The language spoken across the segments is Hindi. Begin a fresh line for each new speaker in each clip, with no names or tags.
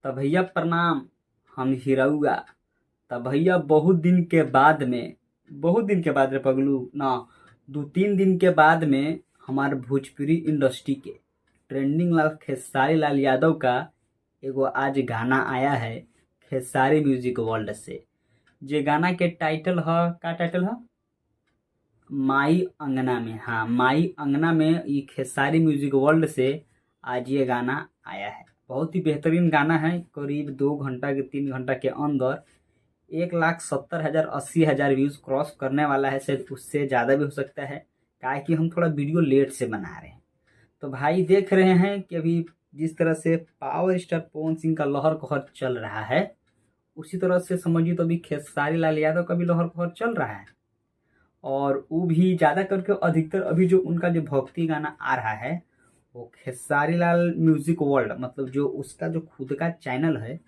तब भैया प्रणाम। हम हिरौआ। तब भैया बहुत दिन के बाद रे पगलू ना, 2-3 दिन के बाद में हमारे भोजपुरी इंडस्ट्री के ट्रेंडिंग लाल खेसारी लाल यादव का एगो आज गाना आया है खेसारी म्यूजिक वर्ल्ड से। जे गाना के टाइटल ह का टाइटल ह माई अंगना में। हाँ, माई अंगना में ये खेसारी म्यूजिक वर्ल्ड से आज ये गाना आया है। बहुत ही बेहतरीन गाना है। करीब 2 घंटा के 3 घंटा के अंदर 1,70,000 80,000 व्यूज क्रॉस करने वाला है। शायद उससे ज़्यादा भी हो सकता है, क्या है कि हम थोड़ा वीडियो लेट से बना रहे हैं। तो भाई देख रहे हैं कि अभी जिस तरह से पावर स्टार पवन सिंह का लहर कहर चल रहा है, उसी तरह से समझिए तो अभी खेसारी लाल यादव का भी लहर कहर चल रहा है। और वो भी ज़्यादा करके अधिकतर अभी जो उनका जो भक्ति गाना आ रहा है वो खेसारी लाल म्यूजिक वर्ल्ड, मतलब जो उसका जो खुद का चैनल है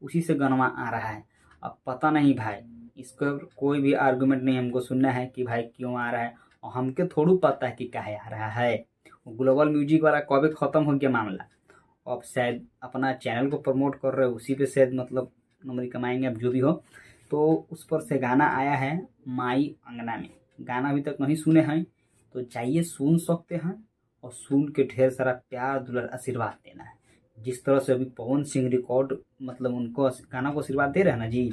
उसी से गाना आ रहा है। अब पता नहीं भाई, इसका कोई भी आर्गुमेंट नहीं हमको सुनना है कि भाई क्यों आ रहा है, और हमके थोड़ू पता है कि काहे आ रहा है। ग्लोबल म्यूजिक वाला कभी ख़त्म हो गया मामला। अब शायद अपना चैनल को प्रमोट कर रहे हो, उसी पे शायद मतलब नंबर कमाएंगे, अब जो भी हो। तो उस पर से गाना आया है माई अंगना में। गाना अभी तक नहीं सुने हैं तो जाइए सुन सकते हैं, और सुन के ढेर सारा प्यार दुलार आशीर्वाद देना है। जिस तरह से अभी पवन सिंह रिकॉर्ड मतलब उनको गाना को आशीर्वाद दे रहे हैं ना जी,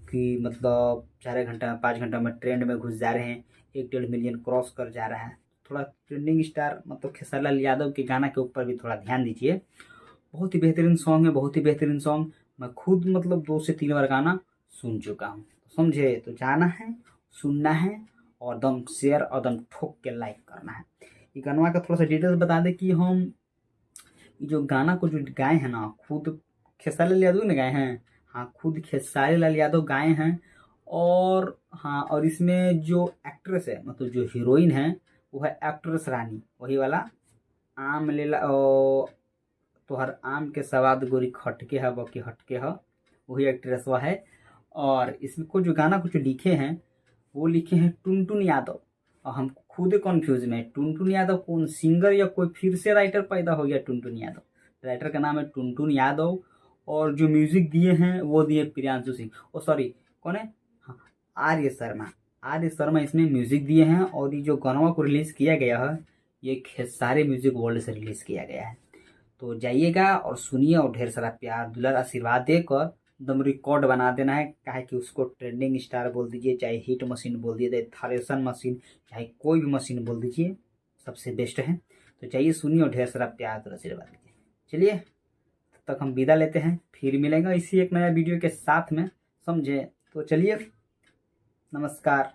कि मतलब 4 घंटा 5 घंटा में ट्रेंड में घुस जा रहे हैं, 1-1.5 मिलियन क्रॉस कर जा रहा है। थोड़ा ट्रेंडिंग स्टार मतलब खेसारी लाल यादव के गाना के ऊपर भी थोड़ा ध्यान दीजिए। बहुत ही बेहतरीन सॉन्ग है, बहुत ही बेहतरीन सॉन्ग। मैं खुद मतलब 2 से 3 बार गाना सुन चुका हूँ। समझे? तो जाना है, सुनना है, और दम शेयर और दम ठोक के लाइक करना है। ये गाना का थोड़ा सा डिटेल्स बता दें कि हम ये जो गाना को जो गाए हैं ना, खुद खेसारी लाल यादव ने गाए हैं। हाँ, खुद खेसारी लाल यादव गाए हैं। और हाँ, और इसमें जो एक्ट्रेस है मतलब जो हीरोइन है वो है एक्ट्रेस रानी, वही वाला आम लेला ओ तोहर आम के सवाद गोरी खटके है बकी हटके है, वही एक्ट्रेस वह है। और इसमें को जो गाना कुछ लिखे हैं वो लिखे हैं टुनटुन यादव। और हम खुद कंफ्यूज में, टुनटुन यादव कौन सिंगर या कोई फिर से राइटर पैदा हो गया टुनटुन यादव। राइटर का नाम है टुनटुन यादव, और जो म्यूजिक दिए हैं वो दिए प्रियांशु सिंह, ओ सॉरी कौन है, हाँ, आर्य शर्मा। आर्य शर्मा इसमें म्यूजिक दिए हैं। और ये जो गाना को रिलीज किया गया है ये खेसारी म्यूजिक वर्ल्ड से रिलीज किया गया है। तो जाइएगा और सुनिए, और ढेर सारा प्यार दुलार आशीर्वाद देकर एकदम रिकॉर्ड बना देना है। काहे कि उसको ट्रेंडिंग स्टार बोल दीजिए, चाहे हिट मशीन बोल दीजिए, चाहे थ्रेशन मशीन, चाहे कोई भी मशीन बोल दीजिए, सबसे बेस्ट है। तो चाहिए सुनिए और ढेर सारा प्यार दुलार आशीर्वाद दीजिए। चलिए, तब तक हम विदा लेते हैं, फिर मिलेंगे इसी एक नया वीडियो के साथ में। समझे? तो चलिए, नमस्कार।